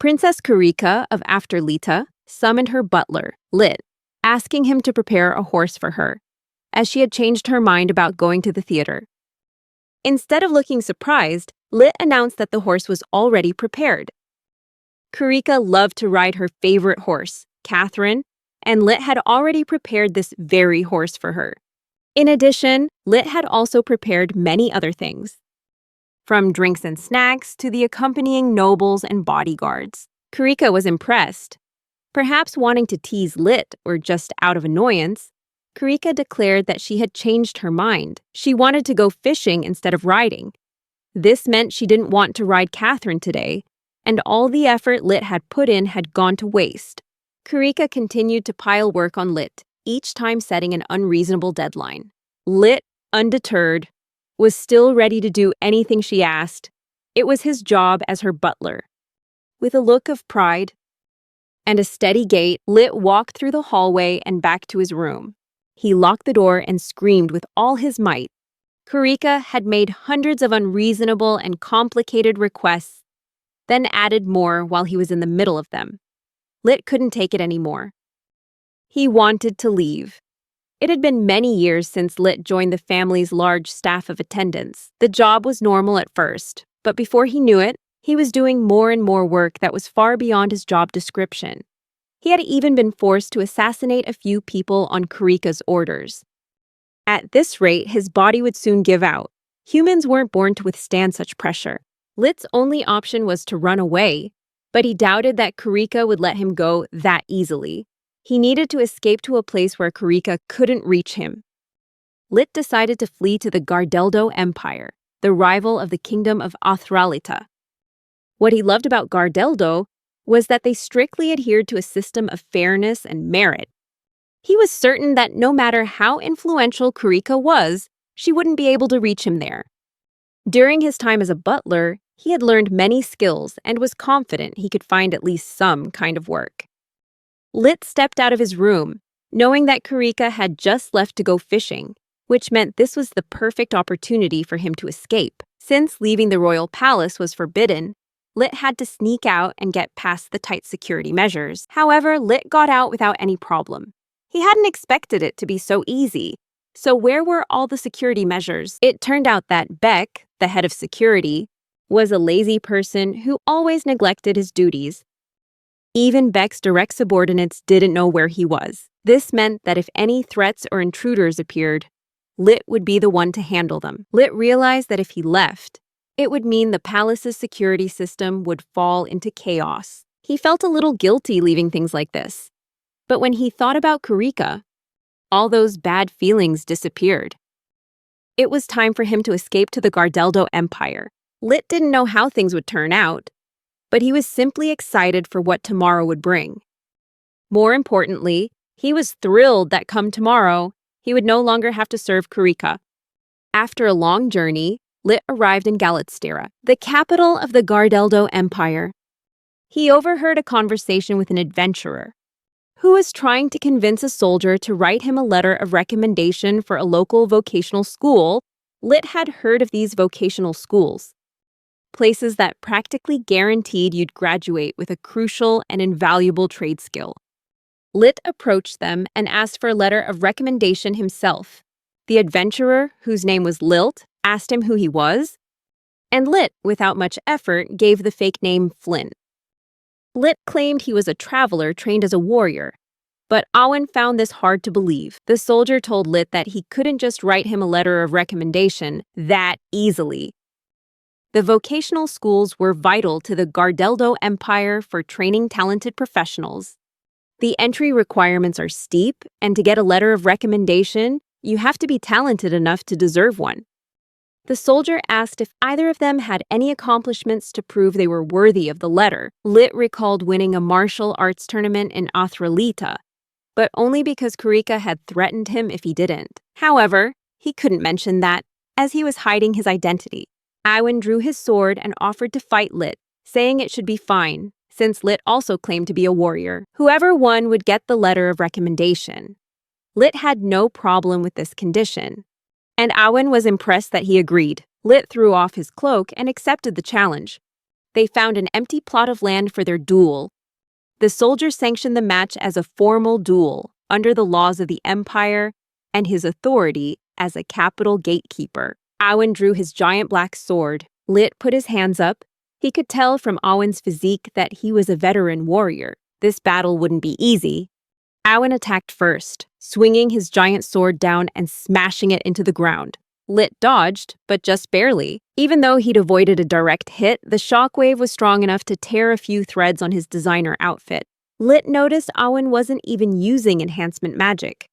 Princess Kurika of Afterlita summoned her butler, Lit, asking him to prepare a horse for her, as she had changed her mind about going to the theater. Instead of looking surprised, Lit announced that the horse was already prepared. Kurika loved to ride her favorite horse, Catherine, and Lit had already prepared this very horse for her. In addition, Lit had also prepared many other things, from drinks and snacks to the accompanying nobles and bodyguards. Kurika was impressed. Perhaps wanting to tease Lit or just out of annoyance, Kurika declared that she had changed her mind. She wanted to go fishing instead of riding. This meant she didn't want to ride Catherine today, and all the effort Lit had put in had gone to waste. Kurika continued to pile work on Lit, each time setting an unreasonable deadline. Lit, undeterred, was still ready to do anything she asked. It was his job as her butler. With a look of pride and a steady gait, Lit walked through the hallway and back to his room. He locked the door and screamed with all his might. Kurika had made hundreds of unreasonable and complicated requests, then added more while he was in the middle of them. Lit couldn't take it anymore. He wanted to leave. It had been many years since Lit joined the family's large staff of attendants. The job was normal at first, but before he knew it, he was doing more and more work that was far beyond his job description. He had even been forced to assassinate a few people on Kurika's orders. At this rate, his body would soon give out. Humans weren't born to withstand such pressure. Lit's only option was to run away, but he doubted that Kurika would let him go that easily. He needed to escape to a place where Kurika couldn't reach him. Lit decided to flee to the Gardeldo Empire, the rival of the kingdom of Athralita. What he loved about Gardeldo was that they strictly adhered to a system of fairness and merit. He was certain that no matter how influential Kurika was, she wouldn't be able to reach him there. During his time as a butler, he had learned many skills and was confident he could find at least some kind of work. Lit stepped out of his room, knowing that Kurika had just left to go fishing, which meant this was the perfect opportunity for him to escape. Since leaving the royal palace was forbidden, Lit had to sneak out and get past the tight security measures. However, Lit got out without any problem. He hadn't expected it to be so easy. So where were all the security measures? It turned out that Beck, the head of security, was a lazy person who always neglected his duties. Even Beck's direct subordinates didn't know where he was. This meant that if any threats or intruders appeared, Lit would be the one to handle them. Lit realized that if he left, it would mean the palace's security system would fall into chaos. He felt a little guilty leaving things like this. But when he thought about Kurika, all those bad feelings disappeared. It was time for him to escape to the Gardeldo Empire. Lit didn't know how things would turn out, but he was simply excited for what tomorrow would bring. More importantly, he was thrilled that come tomorrow, he would no longer have to serve Kurika. After a long journey, Lit arrived in Galatasaray, the capital of the Gardeldo Empire. He overheard a conversation with an adventurer who was trying to convince a soldier to write him a letter of recommendation for a local vocational school. Lit had heard of these vocational schools, places that practically guaranteed you'd graduate with a crucial and invaluable trade skill. Lit approached them and asked for a letter of recommendation himself. The adventurer, whose name was Lilt, asked him who he was, and Lit, without much effort, gave the fake name Flynn. Lit claimed he was a traveler trained as a warrior, but Awen found this hard to believe. The soldier told Lit that he couldn't just write him a letter of recommendation that easily. The vocational schools were vital to the Gardeldo Empire for training talented professionals. The entry requirements are steep, and to get a letter of recommendation, you have to be talented enough to deserve one. The soldier asked if either of them had any accomplishments to prove they were worthy of the letter. Lit recalled winning a martial arts tournament in Athralita, but only because Kurika had threatened him if he didn't. However, he couldn't mention that, as he was hiding his identity. Awen drew his sword and offered to fight Lit, saying it should be fine, since Lit also claimed to be a warrior. Whoever won would get the letter of recommendation. Lit had no problem with this condition, and Awen was impressed that he agreed. Lit threw off his cloak and accepted the challenge. They found an empty plot of land for their duel. The soldiers sanctioned the match as a formal duel under the laws of the Empire and his authority as a capital gatekeeper. Awen drew his giant black sword. Lit put his hands up. He could tell from Awen's physique that he was a veteran warrior. This battle wouldn't be easy. Awen attacked first, swinging his giant sword down and smashing it into the ground. Lit dodged, but just barely. Even though he'd avoided a direct hit, the shockwave was strong enough to tear a few threads on his designer outfit. Lit noticed Awen wasn't even using enhancement magic.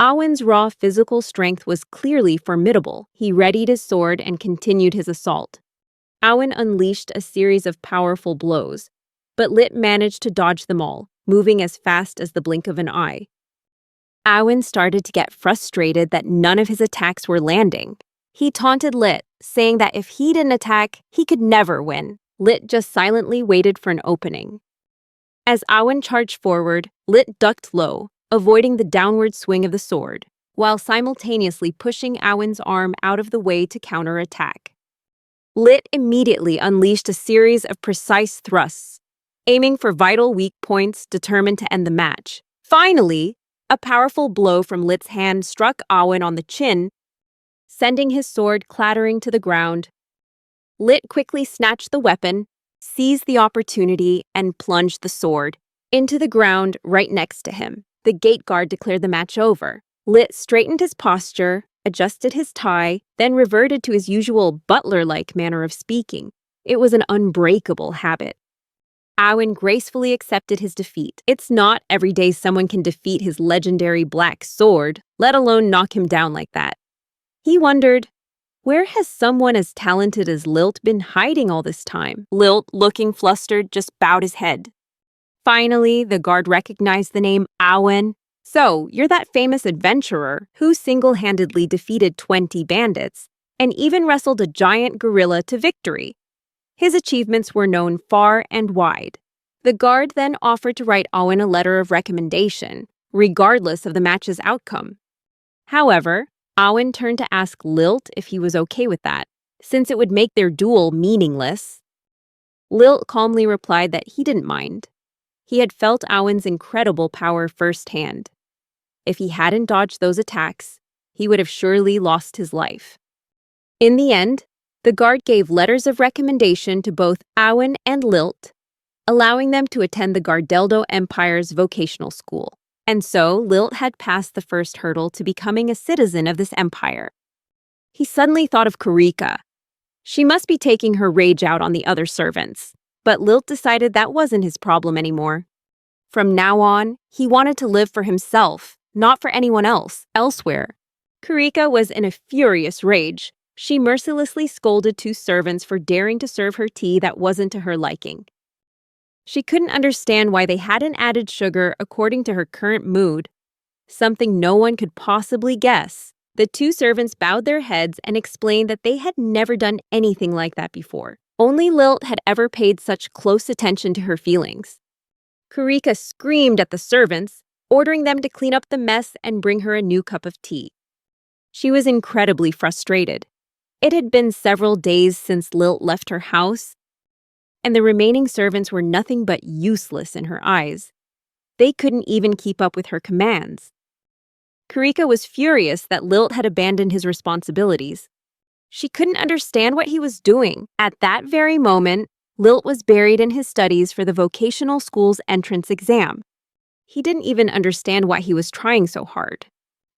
Awen's raw physical strength was clearly formidable. He readied his sword and continued his assault. Awen unleashed a series of powerful blows, but Lit managed to dodge them all, moving as fast as the blink of an eye. Awen started to get frustrated that none of his attacks were landing. He taunted Lit, saying that if he didn't attack, he could never win. Lit just silently waited for an opening. As Awen charged forward, Lit ducked low, avoiding the downward swing of the sword, while simultaneously pushing Awen's arm out of the way to counterattack. Lit immediately unleashed a series of precise thrusts, aiming for vital weak points determined to end the match. Finally, a powerful blow from Lit's hand struck Awen on the chin, sending his sword clattering to the ground. Lit quickly snatched the weapon, seized the opportunity, and plunged the sword into the ground right next to him. The gate guard declared the match over. Lit straightened his posture, adjusted his tie, then reverted to his usual butler-like manner of speaking. It was an unbreakable habit. Awen gracefully accepted his defeat. It's not every day someone can defeat his legendary black sword, let alone knock him down like that. He wondered, where has someone as talented as Lilt been hiding all this time? Lilt, looking flustered, just bowed his head. Finally, the guard recognized the name Awen. So, you're that famous adventurer who single-handedly defeated 20 bandits and even wrestled a giant gorilla to victory. His achievements were known far and wide. The guard then offered to write Awen a letter of recommendation, regardless of the match's outcome. However, Awen turned to ask Lilt if he was okay with that, since it would make their duel meaningless. Lilt calmly replied that he didn't mind. He had felt Awen's incredible power firsthand. If he hadn't dodged those attacks, he would have surely lost his life. In the end, the guard gave letters of recommendation to both Awen and Lilt, allowing them to attend the Gardeldo Empire's vocational school. And so, Lilt had passed the first hurdle to becoming a citizen of this empire. He suddenly thought of Kurika. She must be taking her rage out on the other servants, but Lilt decided that wasn't his problem anymore. From now on, he wanted to live for himself, not for anyone else, elsewhere. Kurika was in a furious rage. She mercilessly scolded 2 servants for daring to serve her tea that wasn't to her liking. She couldn't understand why they hadn't added sugar according to her current mood, something no one could possibly guess. The 2 servants bowed their heads and explained that they had never done anything like that before. Only Lilt had ever paid such close attention to her feelings. Kurika screamed at the servants, ordering them to clean up the mess and bring her a new cup of tea. She was incredibly frustrated. It had been several days since Lilt left her house, and the remaining servants were nothing but useless in her eyes. They couldn't even keep up with her commands. Kurika was furious that Lilt had abandoned his responsibilities. She couldn't understand what he was doing. At that very moment, Lilt was buried in his studies for the vocational school's entrance exam. He didn't even understand why he was trying so hard.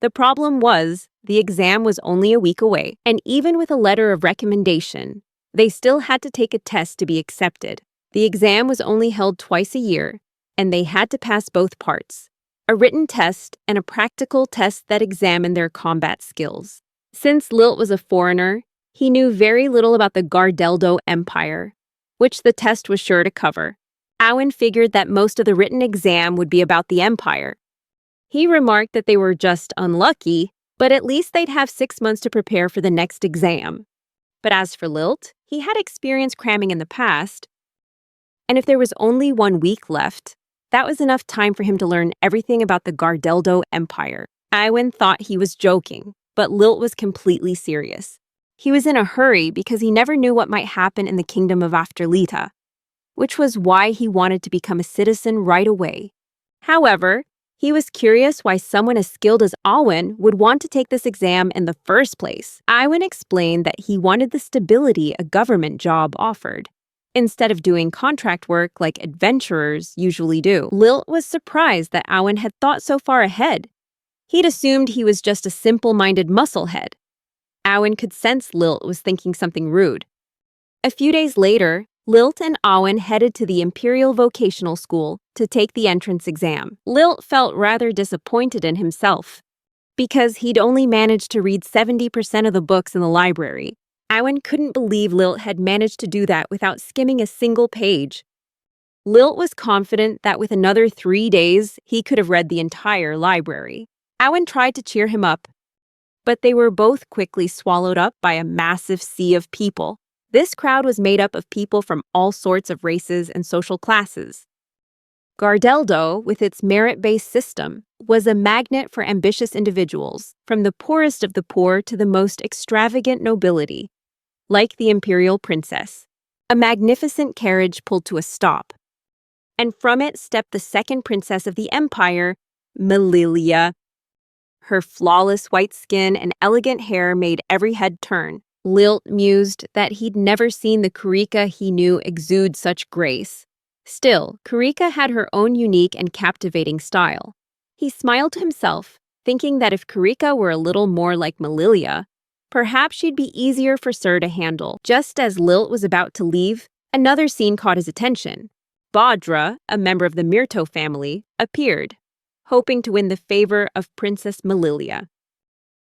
The problem was, the exam was only a week away, and even with a letter of recommendation, they still had to take a test to be accepted. The exam was only held twice a year, and they had to pass both parts, a written test and a practical test that examined their combat skills. Since Lilt was a foreigner, he knew very little about the Gardeldo Empire, which the test was sure to cover. Awen figured that most of the written exam would be about the Empire. He remarked that they were just unlucky, but at least they'd have 6 months to prepare for the next exam. But as for Lilt, he had experience cramming in the past, and if there was only 1 week left, that was enough time for him to learn everything about the Gardeldo Empire. Awen thought he was joking, but Lilt was completely serious. He was in a hurry because he never knew what might happen in the kingdom of Afterlita, which was why he wanted to become a citizen right away. However, he was curious why someone as skilled as Alwyn would want to take this exam in the first place. Alwyn explained that he wanted the stability a government job offered, instead of doing contract work like adventurers usually do. Lilt was surprised that Alwyn had thought so far ahead. He'd assumed he was just a simple-minded musclehead. Alwyn could sense Lilt was thinking something rude. A few days later, Lilt and Alwyn headed to the Imperial Vocational School to take the entrance exam. Lilt felt rather disappointed in himself, because he'd only managed to read 70% of the books in the library. Alwyn couldn't believe Lilt had managed to do that without skimming a single page. Lilt was confident that with another 3 days, he could have read the entire library. Alwyn tried to cheer him up, but they were both quickly swallowed up by a massive sea of people. This crowd was made up of people from all sorts of races and social classes. Gardeldo, with its merit-based system, was a magnet for ambitious individuals, from the poorest of the poor to the most extravagant nobility, like the imperial princess. A magnificent carriage pulled to a stop, and from it stepped the second princess of the empire, Melilia. Her flawless white skin and elegant hair made every head turn. Lilt mused that he'd never seen the Kurika he knew exude such grace. Still, Kurika had her own unique and captivating style. He smiled to himself, thinking that if Kurika were a little more like Melilia, perhaps she'd be easier for Sir to handle. Just as Lilt was about to leave, another scene caught his attention. Badra, a member of the Myrto family, appeared, hoping to win the favor of Princess Melilia.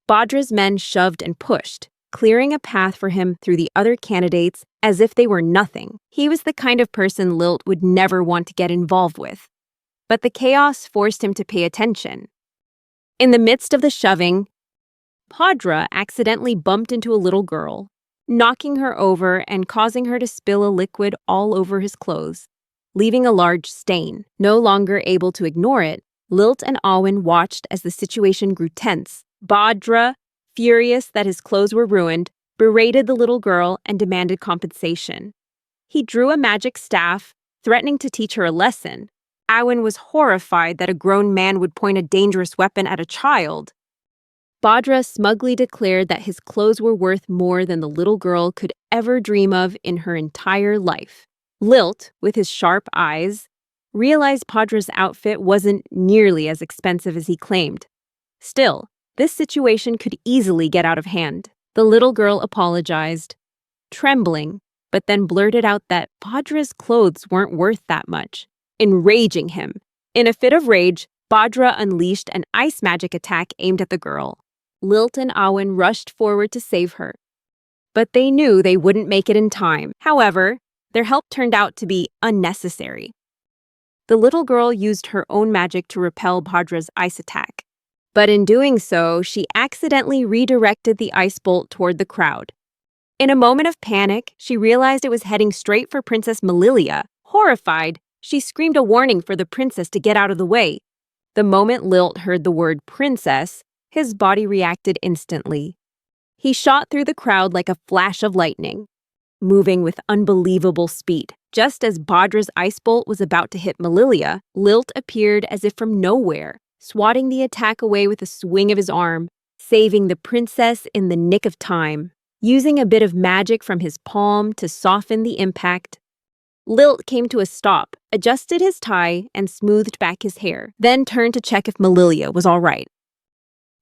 Badra's men shoved and pushed, clearing a path for him through the other candidates as if they were nothing. He was the kind of person Lilt would never want to get involved with. But the chaos forced him to pay attention. In the midst of the shoving, Badra accidentally bumped into a little girl, knocking her over and causing her to spill a liquid all over his clothes, leaving a large stain. No longer able to ignore it, Lilt and Alwyn watched as the situation grew tense. Badra, furious that his clothes were ruined, berated the little girl and demanded compensation. He drew a magic staff, threatening to teach her a lesson. Alwyn was horrified that a grown man would point a dangerous weapon at a child. Badra smugly declared that his clothes were worth more than the little girl could ever dream of in her entire life. Lilt, with his sharp eyes, realized Badra's outfit wasn't nearly as expensive as he claimed. Still, this situation could easily get out of hand. The little girl apologized, trembling, but then blurted out that Badra's clothes weren't worth that much, enraging him. In a fit of rage, Badra unleashed an ice magic attack aimed at the girl. Lilt and Alwyn rushed forward to save her, but they knew they wouldn't make it in time. However, their help turned out to be unnecessary. The little girl used her own magic to repel Badra's ice attack. But in doing so, she accidentally redirected the ice bolt toward the crowd. In a moment of panic, she realized it was heading straight for Princess Melilia. Horrified, she screamed a warning for the princess to get out of the way. The moment Lilt heard the word princess, his body reacted instantly. He shot through the crowd like a flash of lightning, moving with unbelievable speed. Just as Badra's ice bolt was about to hit Melilia, Lilt appeared as if from nowhere, swatting the attack away with a swing of his arm, saving the princess in the nick of time. Using a bit of magic from his palm to soften the impact, Lilt came to a stop, adjusted his tie, and smoothed back his hair, then turned to check if Melilia was all right.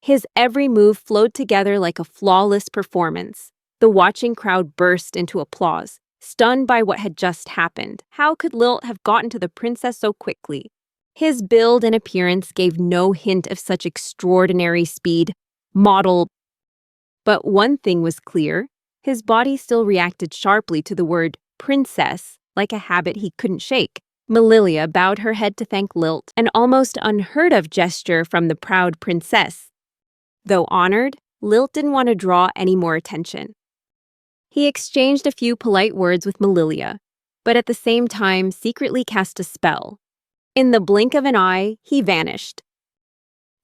His every move flowed together like a flawless performance. The watching crowd burst into applause, stunned by what had just happened. How could Lilt have gotten to the princess so quickly? His build and appearance gave no hint of such extraordinary speed. But one thing was clear. His body still reacted sharply to the word princess, like a habit he couldn't shake. Melilia bowed her head to thank Lilt, an almost unheard-of gesture from the proud princess. Though honored, Lilt didn't want to draw any more attention. He exchanged a few polite words with Melilia, but at the same time secretly cast a spell. In the blink of an eye, he vanished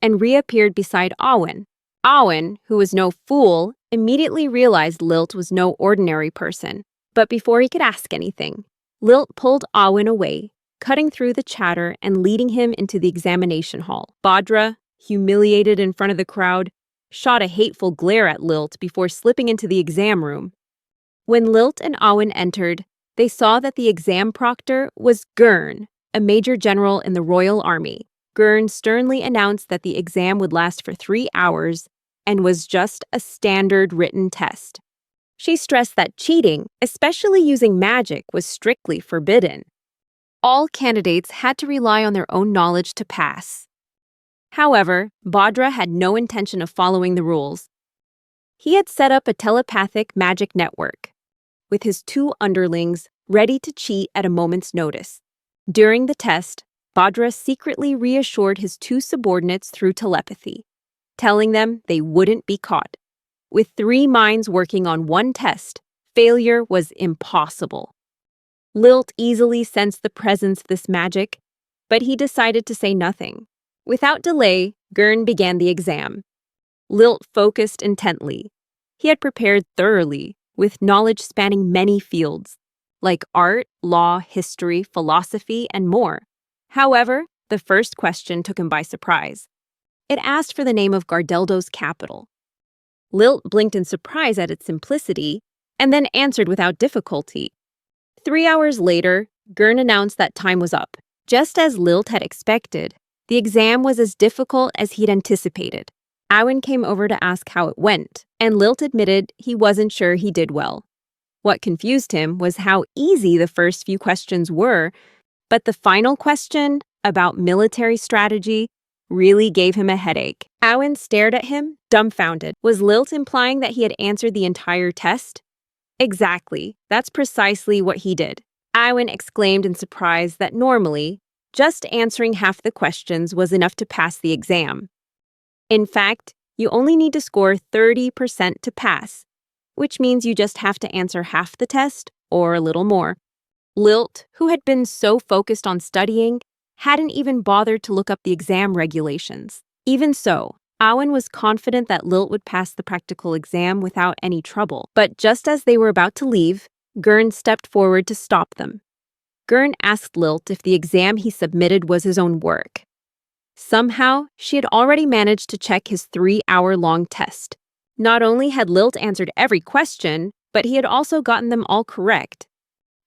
and reappeared beside Alwyn. Awen, who was no fool, immediately realized Lilt was no ordinary person. But before he could ask anything, Lilt pulled Awen away, cutting through the chatter and leading him into the examination hall. Bhadra, humiliated in front of the crowd, shot a hateful glare at Lilt before slipping into the exam room. When Lilt and Awen entered, they saw that the exam proctor was Gurn, a major general in the royal army. Gurn sternly announced that the exam would last for 3 hours and was just a standard written test. She stressed that cheating, especially using magic, was strictly forbidden. All candidates had to rely on their own knowledge to pass. However, Bhadra had no intention of following the rules. He had set up a telepathic magic network, with his 2 underlings ready to cheat at a moment's notice. During the test, Bhadra secretly reassured his 2 subordinates through telepathy, telling them they wouldn't be caught. With 3 minds working on one test, failure was impossible. Lilt easily sensed the presence of this magic, but he decided to say nothing. Without delay, Gurn began the exam. Lilt focused intently. He had prepared thoroughly, with knowledge spanning many fields, like art, law, history, philosophy, and more. However, the first question took him by surprise. It asked for the name of Gardeldo's capital. Lilt blinked in surprise at its simplicity, and then answered without difficulty. 3 hours later, Gurn announced that time was up. Just as Lilt had expected, the exam was as difficult as he'd anticipated. Awen came over to ask how it went, and Lilt admitted he wasn't sure he did well. What confused him was how easy the first few questions were, but the final question, about military strategy, really gave him a headache. Awen stared at him, dumbfounded. Was Lilt implying that he had answered the entire test? Exactly. That's precisely what he did. Awen exclaimed in surprise that normally, just answering half the questions was enough to pass the exam. In fact, you only need to score 30% to pass, which means you just have to answer half the test or a little more. Lilt, who had been so focused on studying, hadn't even bothered to look up the exam regulations. Even so, Awen was confident that Lilt would pass the practical exam without any trouble. But just as they were about to leave, Gurn stepped forward to stop them. Gurn asked Lilt if the exam he submitted was his own work. Somehow, she had already managed to check his 3-hour-long test. Not only had Lilt answered every question, but he had also gotten them all correct.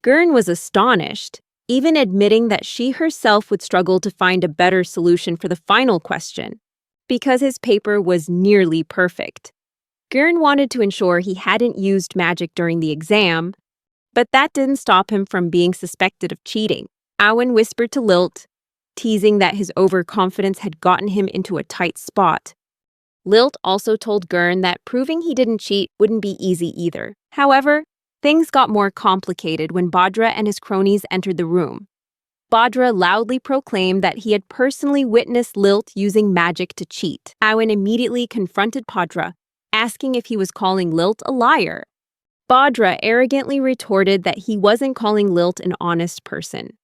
Gurn was astonished, even admitting that she herself would struggle to find a better solution for the final question, because his paper was nearly perfect. Gurn wanted to ensure he hadn't used magic during the exam, but that didn't stop him from being suspected of cheating. Awen whispered to Lilt, teasing that his overconfidence had gotten him into a tight spot. Lilt also told Gurn that proving he didn't cheat wouldn't be easy either. However, things got more complicated when Bhadra and his cronies entered the room. Bhadra loudly proclaimed that he had personally witnessed Lilt using magic to cheat. Awen immediately confronted Bhadra, asking if he was calling Lilt a liar. Bhadra arrogantly retorted that he wasn't calling Lilt an honest person.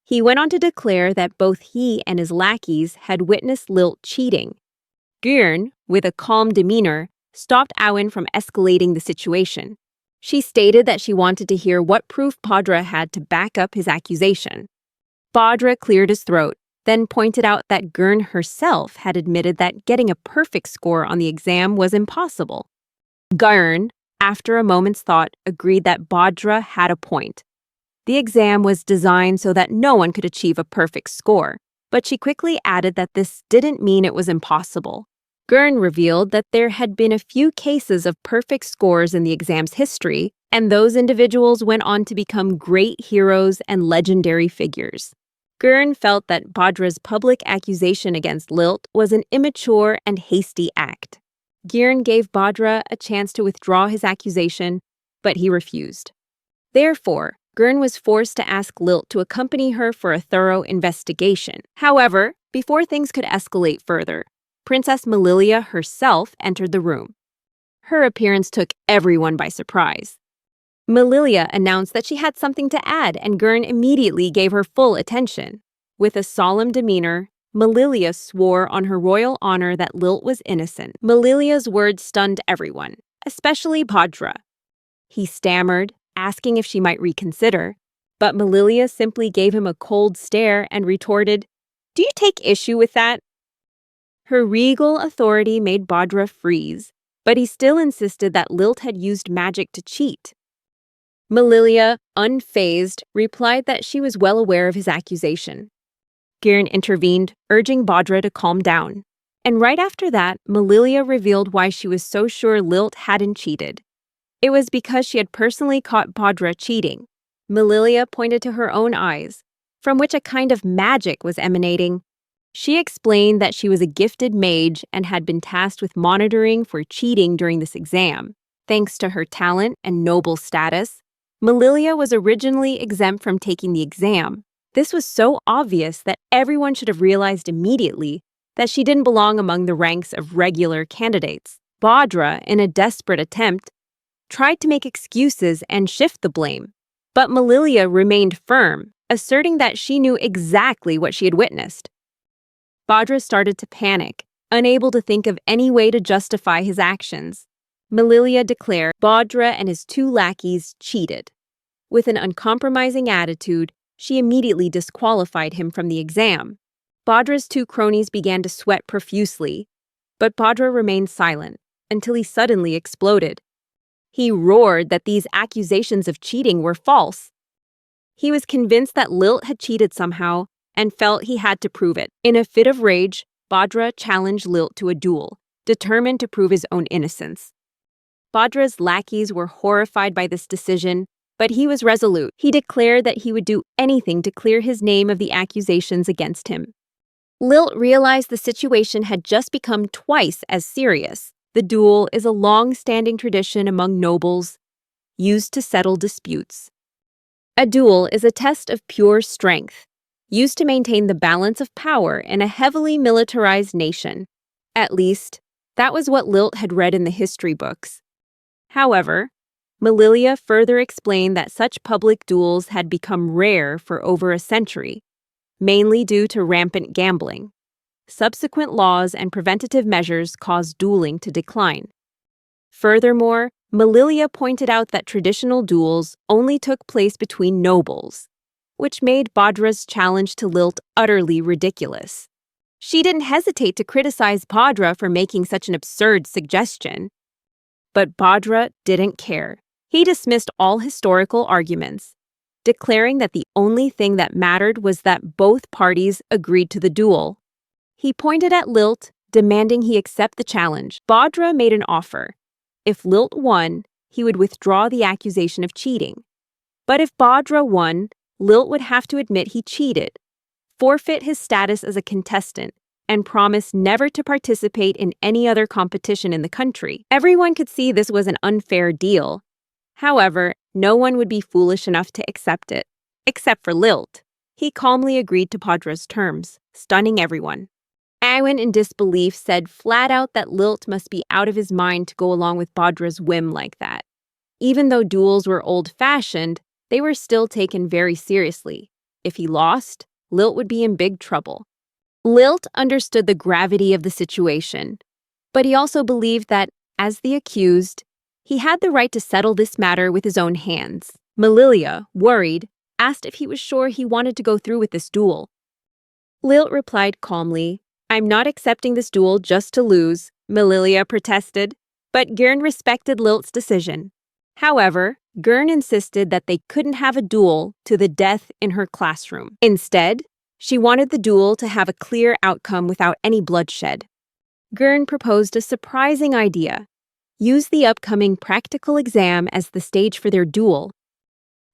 He went on to declare that both he and his lackeys had witnessed Lilt cheating. Gurn, with a calm demeanor, stopped Awen from escalating the situation. She stated that she wanted to hear what proof Bhadra had to back up his accusation. Bhadra cleared his throat, then pointed out that Gurn herself had admitted that getting a perfect score on the exam was impossible. Gurn, after a moment's thought, agreed that Bhadra had a point. The exam was designed so that no one could achieve a perfect score, but she quickly added that this didn't mean it was impossible. Gurn revealed that there had been a few cases of perfect scores in the exam's history, and those individuals went on to become great heroes and legendary figures. Gurn felt that Bhadra's public accusation against Lilt was an immature and hasty act. Gurn gave Bhadra a chance to withdraw his accusation, but he refused. Therefore, Gurn was forced to ask Lilt to accompany her for a thorough investigation. However, before things could escalate further, Princess Melilia herself entered the room. Her appearance took everyone by surprise. Melilia announced that she had something to add, and Gurn immediately gave her full attention. With a solemn demeanor, Malilia swore on her royal honor that Lilt was innocent. Malilia's words stunned everyone, especially Bhadra. He stammered, asking if she might reconsider, but Malilia simply gave him a cold stare and retorted, "Do you take issue with that?" Her regal authority made Bhadra freeze, but he still insisted that Lilt had used magic to cheat. Malilia, unfazed, replied that she was well aware of his accusation. Girn intervened, urging Bhadra to calm down. And right after that, Malilia revealed why she was so sure Lilt hadn't cheated. It was because she had personally caught Bhadra cheating. Malilia pointed to her own eyes, from which a kind of magic was emanating. She explained that she was a gifted mage and had been tasked with monitoring for cheating during this exam. Thanks to her talent and noble status, Malilia was originally exempt from taking the exam. This was so obvious that everyone should have realized immediately that she didn't belong among the ranks of regular candidates. Bhadra, in a desperate attempt, tried to make excuses and shift the blame. But Malilia remained firm, asserting that she knew exactly what she had witnessed. Bhadra started to panic, unable to think of any way to justify his actions. Malilia declared Bhadra and his 2 lackeys cheated. With an uncompromising attitude, she immediately disqualified him from the exam. Bhadra's 2 cronies began to sweat profusely, but Bhadra remained silent until he suddenly exploded. He roared that these accusations of cheating were false. He was convinced that Lilt had cheated somehow and felt he had to prove it. In a fit of rage, Bhadra challenged Lilt to a duel, determined to prove his own innocence. Bhadra's lackeys were horrified by this decision, but he was resolute. He declared that he would do anything to clear his name of the accusations against him. Lilt realized the situation had just become twice as serious. The duel is a long-standing tradition among nobles, used to settle disputes. A duel is a test of pure strength, used to maintain the balance of power in a heavily militarized nation. At least, that was what Lilt had read in the history books. However, Malilia further explained that such public duels had become rare for over a century, mainly due to rampant gambling. Subsequent laws and preventative measures caused dueling to decline. Furthermore, Malilia pointed out that traditional duels only took place between nobles, which made Bhadra's challenge to Lilt utterly ridiculous. She didn't hesitate to criticize Bhadra for making such an absurd suggestion. But Bhadra didn't care. He dismissed all historical arguments, declaring that the only thing that mattered was that both parties agreed to the duel. He pointed at Lilt, demanding he accept the challenge. Bhadra made an offer. If Lilt won, he would withdraw the accusation of cheating. But if Bhadra won, Lilt would have to admit he cheated, forfeit his status as a contestant, and promise never to participate in any other competition in the country. Everyone could see this was an unfair deal. However, no one would be foolish enough to accept it, except for Lilt. He calmly agreed to Bhadra's terms, stunning everyone. Awen, in disbelief, said flat out that Lilt must be out of his mind to go along with Bhadra's whim like that. Even though duels were old-fashioned, they were still taken very seriously. If he lost, Lilt would be in big trouble. Lilt understood the gravity of the situation, but he also believed that, as the accused, he had the right to settle this matter with his own hands. Malilia, worried, asked if he was sure he wanted to go through with this duel. Lilt replied calmly, "I'm not accepting this duel just to lose," Malilia protested, but Girn respected Lilt's decision. However, Girn insisted that they couldn't have a duel to the death in her classroom. Instead, she wanted the duel to have a clear outcome without any bloodshed. Girn proposed a surprising idea: use the upcoming practical exam as the stage for their duel,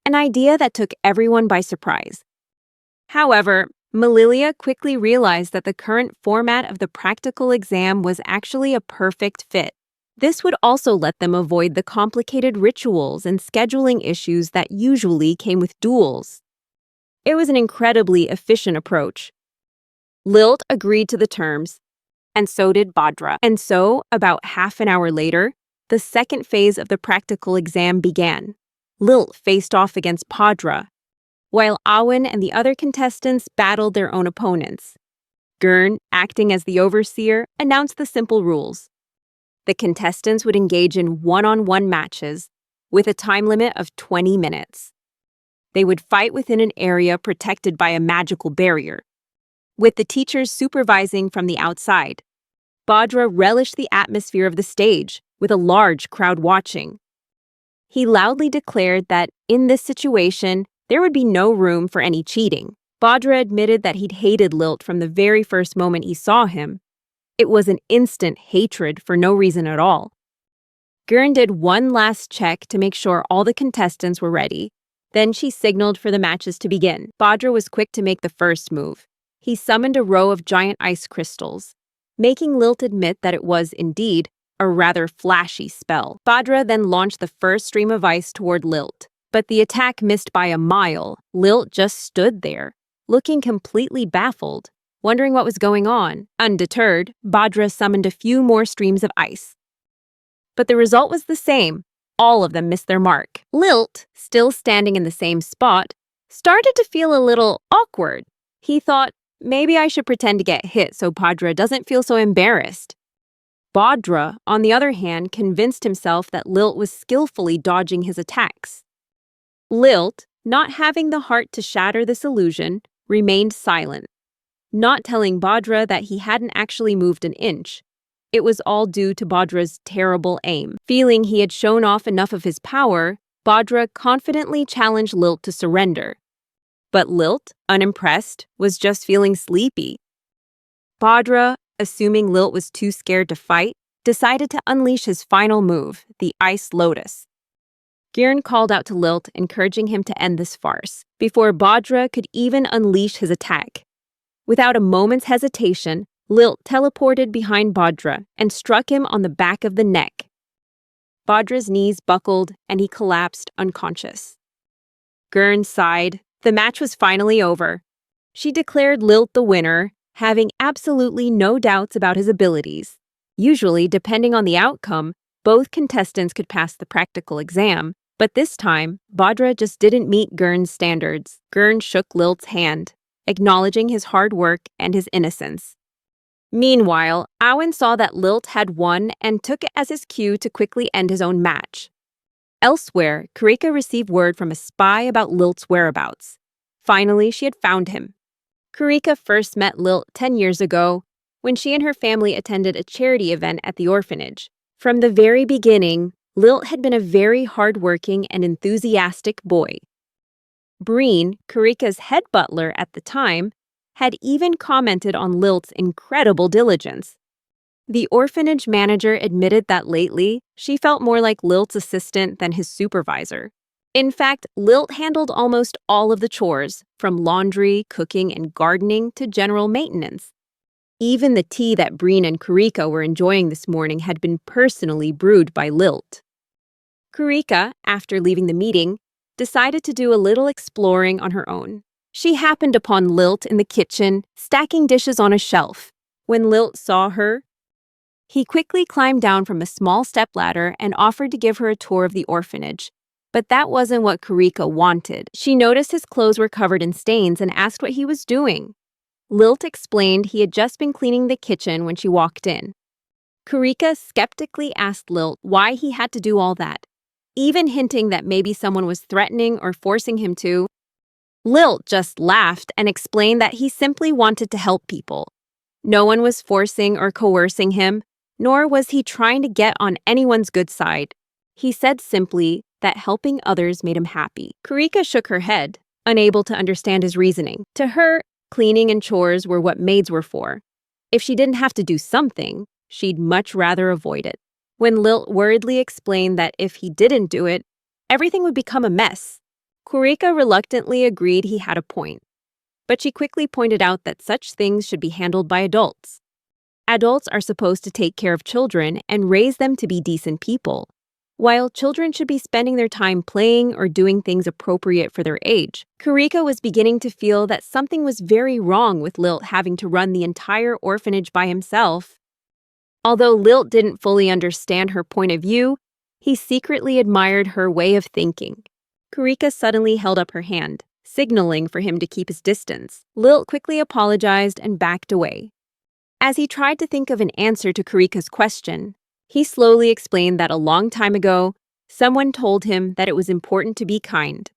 an idea that took everyone by surprise. However, Malilia quickly realized that the current format of the practical exam was actually a perfect fit. This would also let them avoid the complicated rituals and scheduling issues that usually came with duels. It was an incredibly efficient approach. Lilt agreed to the terms, and so did Bhadra. And so, about half an hour later, the second phase of the practical exam began. Lilt faced off against Bhadra, while Awen and the other contestants battled their own opponents. Gurn, acting as the overseer, announced the simple rules. The contestants would engage in one-on-one matches with a time limit of 20 minutes. They would fight within an area protected by a magical barrier, with the teachers supervising from the outside. Bhadra relished the atmosphere of the stage, with a large crowd watching. He loudly declared that, in this situation, there would be no room for any cheating. Bhadra admitted that he'd hated Lilt from the very first moment he saw him. It was an instant hatred for no reason at all. Gurn did one last check to make sure all the contestants were ready. Then she signaled for the matches to begin. Bhadra was quick to make the first move. He summoned a row of giant ice crystals, making Lilt admit that it was, indeed, a rather flashy spell. Bhadra then launched the first stream of ice toward Lilt, but the attack missed by a mile. Lilt just stood there, looking completely baffled, wondering what was going on. Undeterred, Bhadra summoned a few more streams of ice. But the result was the same. All of them missed their mark. Lilt, still standing in the same spot, started to feel a little awkward. He thought, maybe I should pretend to get hit so Bhadra doesn't feel so embarrassed. Bhadra, on the other hand, convinced himself that Lilt was skillfully dodging his attacks. Lilt, not having the heart to shatter this illusion, remained silent, not telling Bhadra that he hadn't actually moved an inch. It was all due to Bhadra's terrible aim. Feeling he had shown off enough of his power, Bhadra confidently challenged Lilt to surrender. But Lilt, unimpressed, was just feeling sleepy. Bhadra, assuming Lilt was too scared to fight, decided to unleash his final move, the Ice Lotus. Gurn called out to Lilt, encouraging him to end this farce, before Bhadra could even unleash his attack. Without a moment's hesitation, Lilt teleported behind Bhadra and struck him on the back of the neck. Bhadra's knees buckled and he collapsed unconscious. Gurn sighed. The match was finally over. She declared Lilt the winner, having absolutely no doubts about his abilities. Usually, depending on the outcome, both contestants could pass the practical exam, but this time, Bhadra just didn't meet Gurn's standards. Gurn shook Lilt's hand, acknowledging his hard work and his innocence. Meanwhile, Awen saw that Lilt had won and took it as his cue to quickly end his own match. Elsewhere, Kurika received word from a spy about Lilt's whereabouts. Finally, she had found him. Kurika first met Lilt 10 years ago, when she and her family attended a charity event at the orphanage. From the very beginning, Lilt had been a very hardworking and enthusiastic boy. Breen, Kurika's head butler at the time, had even commented on Lilt's incredible diligence. The orphanage manager admitted that lately, she felt more like Lilt's assistant than his supervisor. In fact, Lilt handled almost all of the chores, from laundry, cooking, and gardening to general maintenance. Even the tea that Breen and Kurika were enjoying this morning had been personally brewed by Lilt. Kurika, after leaving the meeting, decided to do a little exploring on her own. She happened upon Lilt in the kitchen, stacking dishes on a shelf. When Lilt saw her, he quickly climbed down from a small stepladder and offered to give her a tour of the orphanage. But that wasn't what Kurika wanted. She noticed his clothes were covered in stains and asked what he was doing. Lilt explained he had just been cleaning the kitchen when she walked in. Kurika skeptically asked Lilt why he had to do all that, even hinting that maybe someone was threatening or forcing him to. Lilt just laughed and explained that he simply wanted to help people. No one was forcing or coercing him, nor was he trying to get on anyone's good side. He said simply that helping others made him happy. Kurika shook her head, unable to understand his reasoning. To her, cleaning and chores were what maids were for. If she didn't have to do something, she'd much rather avoid it. When Lilt worriedly explained that if he didn't do it, everything would become a mess, Kurika reluctantly agreed he had a point. But she quickly pointed out that such things should be handled by adults. Adults are supposed to take care of children and raise them to be decent people, while children should be spending their time playing or doing things appropriate for their age. Kurika was beginning to feel that something was very wrong with Lilt having to run the entire orphanage by himself. Although Lilt didn't fully understand her point of view, he secretly admired her way of thinking. Kurika suddenly held up her hand, signaling for him to keep his distance. Lilt quickly apologized and backed away. As he tried to think of an answer to Kurika's question, he slowly explained that a long time ago, someone told him that it was important to be kind.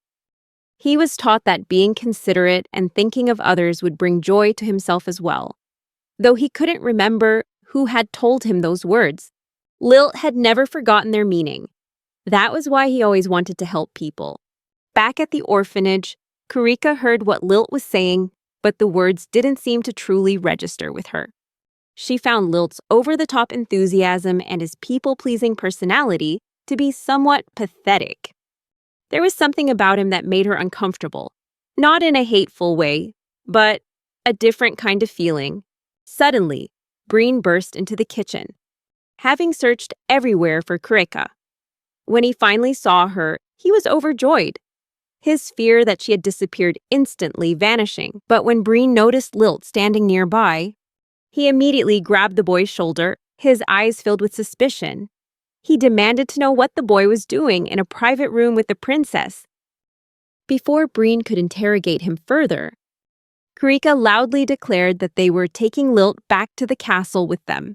He was taught that being considerate and thinking of others would bring joy to himself as well. Though he couldn't remember who had told him those words, Lilt had never forgotten their meaning. That was why he always wanted to help people. Back at the orphanage, Kurika heard what Lilt was saying, but the words didn't seem to truly register with her. She found Lilt's over-the-top enthusiasm and his people-pleasing personality to be somewhat pathetic. There was something about him that made her uncomfortable, not in a hateful way, but a different kind of feeling. Suddenly, Breen burst into the kitchen, having searched everywhere for Kurika. When he finally saw her, he was overjoyed, his fear that she had disappeared instantly vanishing. But when Breen noticed Lilt standing nearby, he immediately grabbed the boy's shoulder, his eyes filled with suspicion. He demanded to know what the boy was doing in a private room with the princess. Before Breen could interrogate him further, Kurika loudly declared that they were taking Lilt back to the castle with them.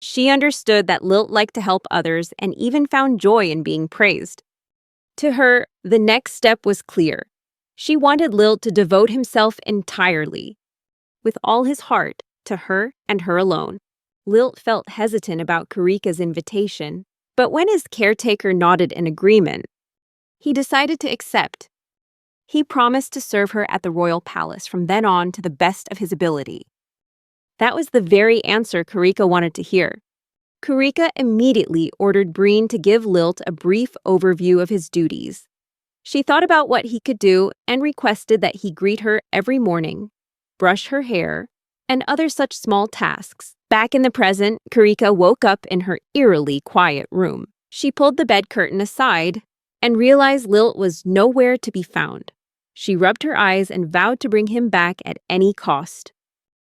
She understood that Lilt liked to help others and even found joy in being praised. To her, the next step was clear. She wanted Lilt to devote himself entirely, with all his heart, to her and her alone. Lilt felt hesitant about Kurika's invitation, but when his caretaker nodded in agreement, he decided to accept. He promised to serve her at the royal palace from then on to the best of his ability. That was the very answer Kurika wanted to hear. Kurika immediately ordered Breen to give Lilt a brief overview of his duties. She thought about what he could do and requested that he greet her every morning, brush her hair, and other such small tasks. Back in the present, Kurika woke up in her eerily quiet room. She pulled the bed curtain aside and realized Lilt was nowhere to be found. She rubbed her eyes and vowed to bring him back at any cost.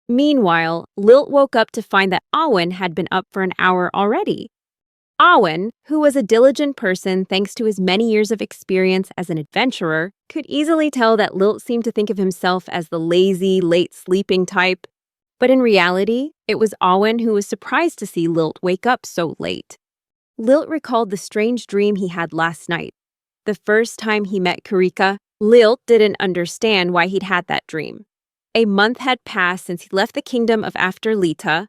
Meanwhile, Lilt woke up to find that Awen had been up for an hour already. Awen, who was a diligent person thanks to his many years of experience as an adventurer, could easily tell that Lilt seemed to think of himself as the lazy, late-sleeping type. But in reality, it was Awen who was surprised to see Lilt wake up so late. Lilt recalled the strange dream he had last night. The first time he met Kurika, Lilt didn't understand why he'd had that dream. A month had passed since he left the kingdom of After Lita,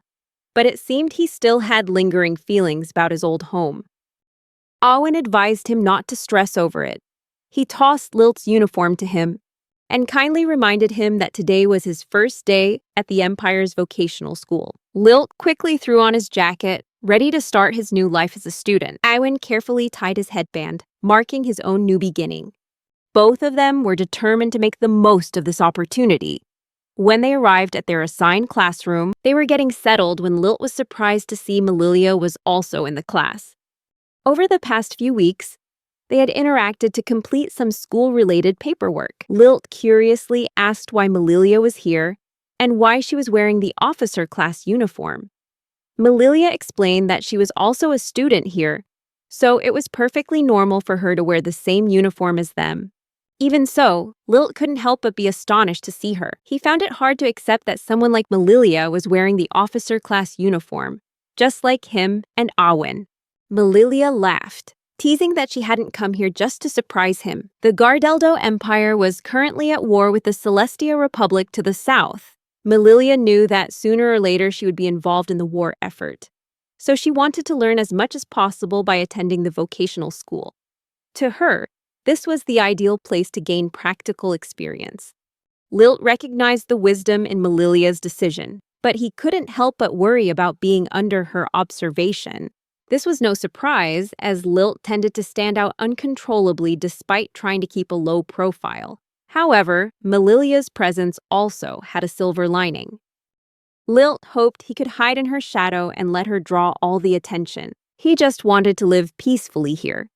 but it seemed he still had lingering feelings about his old home. Awen advised him not to stress over it. He tossed Lilt's uniform to him and kindly reminded him that today was his first day at the Empire's vocational school. Lilt quickly threw on his jacket, ready to start his new life as a student. Awen carefully tied his headband, marking his own new beginning. Both of them were determined to make the most of this opportunity. When they arrived at their assigned classroom, they were getting settled when Lilt was surprised to see Melilia was also in the class. Over the past few weeks, they had interacted to complete some school-related paperwork. Lilt curiously asked why Melilia was here and why she was wearing the officer class uniform. Melilia explained that she was also a student here, so it was perfectly normal for her to wear the same uniform as them. Even so, Lilt couldn't help but be astonished to see her. He found it hard to accept that someone like Melilia was wearing the officer class uniform, just like him and Awen. Melilia laughed, teasing that she hadn't come here just to surprise him. The Gardeldo Empire was currently at war with the Celestia Republic to the south. Melilia knew that sooner or later she would be involved in the war effort, so she wanted to learn as much as possible by attending the vocational school. To her, this was the ideal place to gain practical experience. Lilt recognized the wisdom in Melilia's decision, but he couldn't help but worry about being under her observation. This was no surprise, as Lilt tended to stand out uncontrollably despite trying to keep a low profile. However, Melilia's presence also had a silver lining. Lilt hoped he could hide in her shadow and let her draw all the attention. He just wanted to live peacefully here.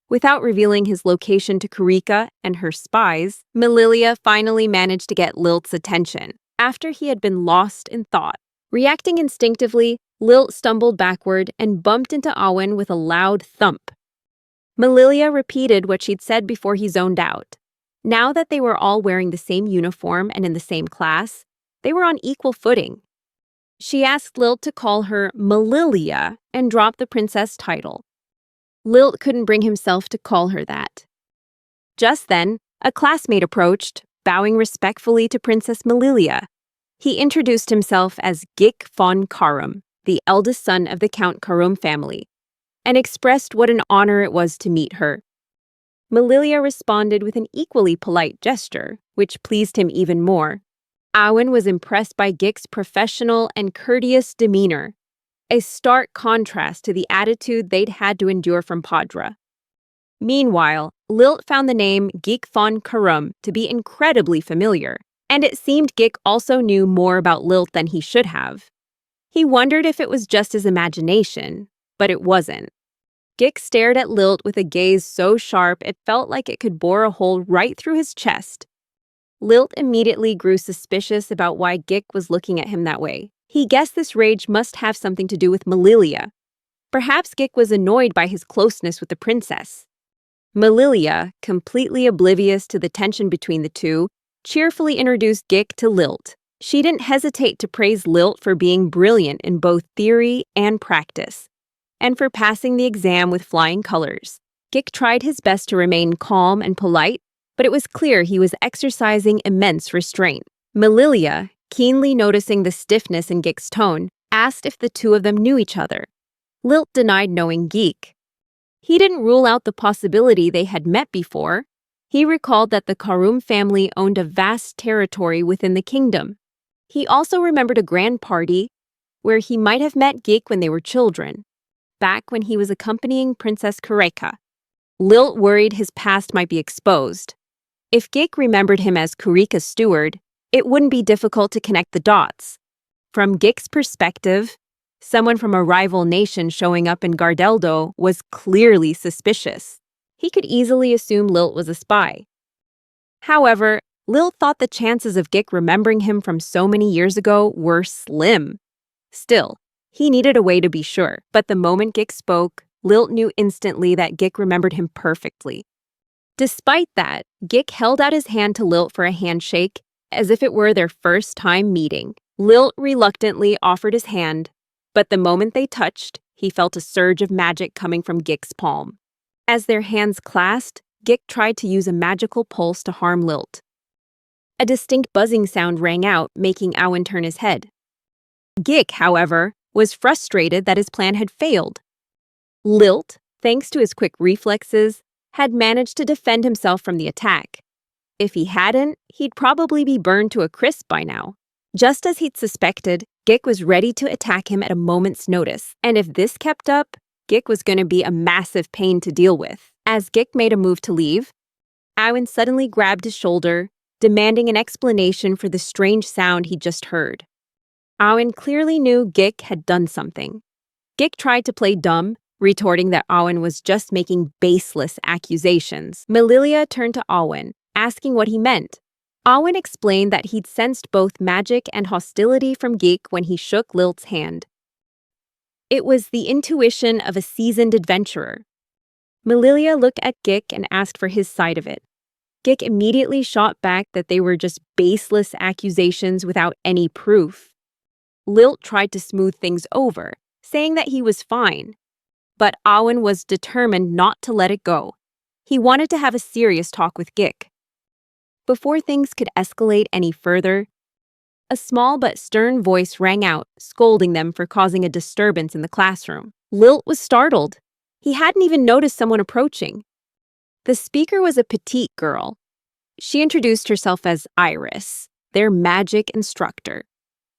Without revealing his location to Kurika and her spies, Melilia finally managed to get Lilt's attention, after he had been lost in thought. Reacting instinctively, Lilt stumbled backward and bumped into Awen with a loud thump. Melilia repeated what she'd said before he zoned out. Now that they were all wearing the same uniform and in the same class, they were on equal footing. She asked Lilt to call her Malilia and drop the princess title. Lilt couldn't bring himself to call her that. Just then, a classmate approached, bowing respectfully to Princess Malilia. He introduced himself as Gik von Karum, the eldest son of the Count Karum family, and expressed what an honor it was to meet her. Malilia responded with an equally polite gesture, which pleased him even more. Owen was impressed by Gik's professional and courteous demeanor, a stark contrast to the attitude they'd had to endure from Padra. Meanwhile, Lilt found the name Gik von Karum to be incredibly familiar, and it seemed Gik also knew more about Lilt than he should have. He wondered if it was just his imagination, but it wasn't. Gik stared at Lilt with a gaze so sharp it felt like it could bore a hole right through his chest. Lilt immediately grew suspicious about why Gik was looking at him that way. He guessed this rage must have something to do with Malilia. Perhaps Gik was annoyed by his closeness with the princess. Malilia, completely oblivious to the tension between the two, cheerfully introduced Gik to Lilt. She didn't hesitate to praise Lilt for being brilliant in both theory and practice, and for passing the exam with flying colors. Gik tried his best to remain calm and polite, but it was clear he was exercising immense restraint. Malilia, keenly noticing the stiffness in Gik's tone, asked if the two of them knew each other. Lilt denied knowing Gik. He didn't rule out the possibility they had met before. He recalled that the Karum family owned a vast territory within the kingdom. He also remembered a grand party where he might have met Gik when they were children, back when he was accompanying Princess Kureka. Lilt worried his past might be exposed. If Gik remembered him as Kurika's steward, it wouldn't be difficult to connect the dots. From Gik's perspective, someone from a rival nation showing up in Gardeldo was clearly suspicious. He could easily assume Lilt was a spy. However, Lilt thought the chances of Gik remembering him from so many years ago were slim. Still, he needed a way to be sure, but the moment Gik spoke, Lilt knew instantly that Gik remembered him perfectly. Despite that, Gik held out his hand to Lilt for a handshake, as if it were their first time meeting. Lilt reluctantly offered his hand, but the moment they touched, he felt a surge of magic coming from Gik's palm. As their hands clasped, Gik tried to use a magical pulse to harm Lilt. A distinct buzzing sound rang out, making Owen turn his head. Gik, however, was frustrated that his plan had failed. Lilt, thanks to his quick reflexes, had managed to defend himself from the attack. If he hadn't, he'd probably be burned to a crisp by now. Just as he'd suspected, Gik was ready to attack him at a moment's notice, and if this kept up, Gik was going to be a massive pain to deal with. As Gik made a move to leave, Owen suddenly grabbed his shoulder, demanding an explanation for the strange sound he'd just heard. Owen clearly knew Gik had done something. Gik tried to play dumb, retorting that Owen was just making baseless accusations. Malilia turned to Owen, asking what he meant. Owen explained that he'd sensed both magic and hostility from Gik when he shook Lilt's hand. It was the intuition of a seasoned adventurer. Malilia looked at Gik and asked for his side of it. Gik immediately shot back that they were just baseless accusations without any proof. Lilt tried to smooth things over, saying that he was fine. But Owen was determined not to let it go. He wanted to have a serious talk with Gik. Before things could escalate any further, a small but stern voice rang out, scolding them for causing a disturbance in the classroom. Lilt was startled. He hadn't even noticed someone approaching. The speaker was a petite girl. She introduced herself as Iris, their magic instructor.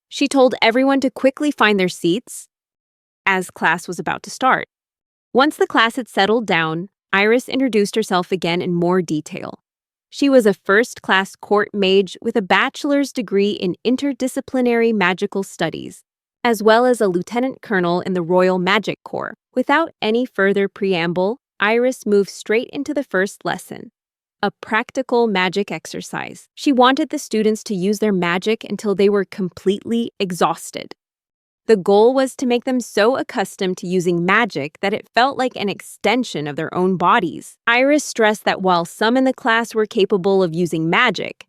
She told everyone to quickly find their seats, as class was about to start. Once the class had settled down, Iris introduced herself again in more detail. She was a first-class court mage with a bachelor's degree in interdisciplinary magical studies, as well as a lieutenant colonel in the Royal Magic Corps. Without any further preamble, Iris moved straight into the first lesson, a practical magic exercise. She wanted the students to use their magic until they were completely exhausted. The goal was to make them so accustomed to using magic that it felt like an extension of their own bodies. Iris stressed that while some in the class were capable of using magic,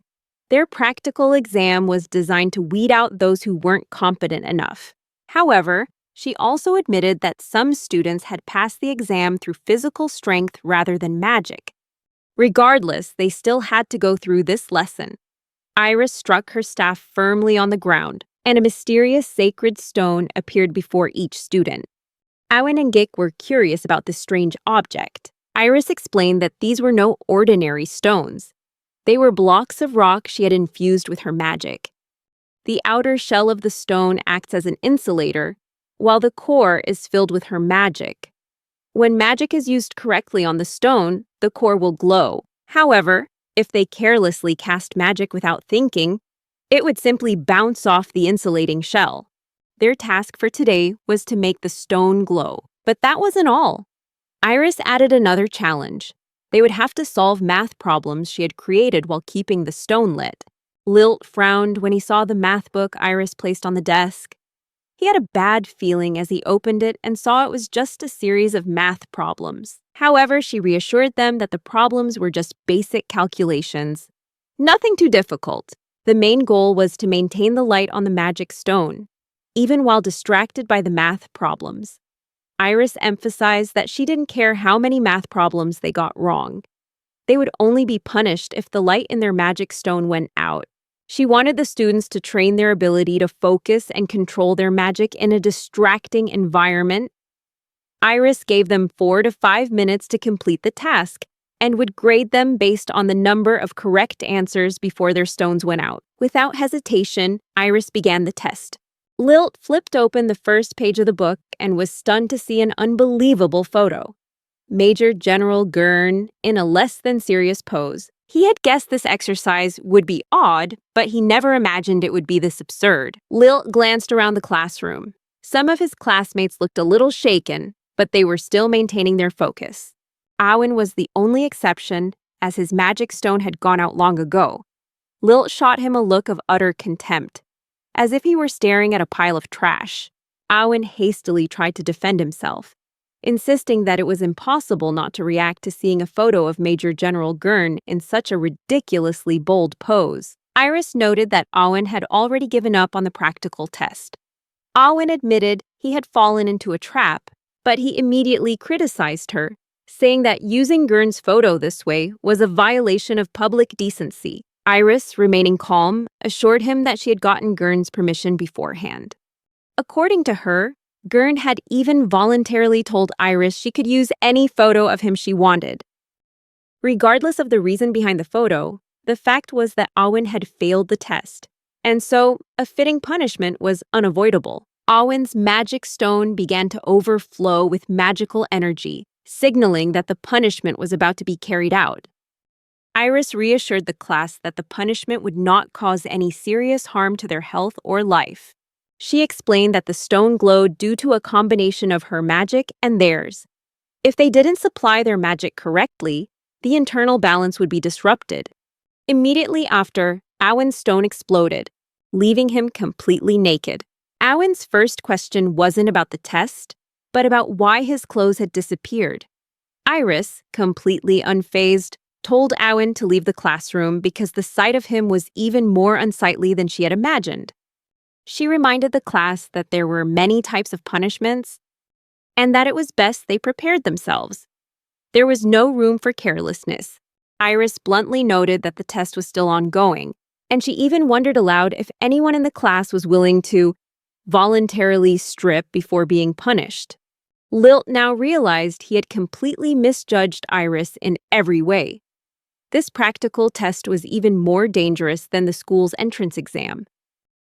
their practical exam was designed to weed out those who weren't competent enough. However, she also admitted that some students had passed the exam through physical strength rather than magic. Regardless, they still had to go through this lesson. Iris struck her staff firmly on the ground, and a mysterious sacred stone appeared before each student. Awen and Gik were curious about this strange object. Iris explained that these were no ordinary stones. They were blocks of rock she had infused with her magic. The outer shell of the stone acts as an insulator, while the core is filled with her magic. When magic is used correctly on the stone, the core will glow. However, if they carelessly cast magic without thinking, it would simply bounce off the insulating shell. Their task for today was to make the stone glow. But that wasn't all. Iris added another challenge. They would have to solve math problems she had created while keeping the stone lit. Lilt frowned when he saw the math book Iris placed on the desk. He had a bad feeling as he opened it and saw it was just a series of math problems. However, she reassured them that the problems were just basic calculations. Nothing too difficult. The main goal was to maintain the light on the magic stone, even while distracted by the math problems. Iris emphasized that she didn't care how many math problems they got wrong. They would only be punished if the light in their magic stone went out. She wanted the students to train their ability to focus and control their magic in a distracting environment. Iris gave them 4 to 5 minutes to complete the task, and would grade them based on the number of correct answers before their stones went out. Without hesitation, Iris began the test. Lilt flipped open the first page of the book and was stunned to see an unbelievable photo. Major General Gurn in a less than serious pose. He had guessed this exercise would be odd, but he never imagined it would be this absurd. Lilt glanced around the classroom. Some of his classmates looked a little shaken, but they were still maintaining their focus. Awen was the only exception, as his magic stone had gone out long ago. Lilt shot him a look of utter contempt, as if he were staring at a pile of trash. Awen hastily tried to defend himself, insisting that it was impossible not to react to seeing a photo of Major General Gurn in such a ridiculously bold pose. Iris noted that Awen had already given up on the practical test. Awen admitted he had fallen into a trap, but he immediately criticized her, saying that using Gurn's photo this way was a violation of public decency. Iris, remaining calm, assured him that she had gotten Gurn's permission beforehand. According to her, Gurn had even voluntarily told Iris she could use any photo of him she wanted. Regardless of the reason behind the photo, the fact was that Awen had failed the test, and so a fitting punishment was unavoidable. Awen's magic stone began to overflow with magical energy, signaling that the punishment was about to be carried out. Iris reassured the class that the punishment would not cause any serious harm to their health or life. She explained that the stone glowed due to a combination of her magic and theirs. If they didn't supply their magic correctly, the internal balance would be disrupted. Immediately after, Awen's stone exploded, leaving him completely naked. Awen's first question wasn't about the test, but about why his clothes had disappeared. Iris, completely unfazed, told Awen to leave the classroom because the sight of him was even more unsightly than she had imagined. She reminded the class that there were many types of punishments and that it was best they prepared themselves. There was no room for carelessness. Iris bluntly noted that the test was still ongoing, and she even wondered aloud if anyone in the class was willing to voluntarily strip before being punished. Lilt now realized he had completely misjudged Iris in every way. This practical test was even more dangerous than the school's entrance exam.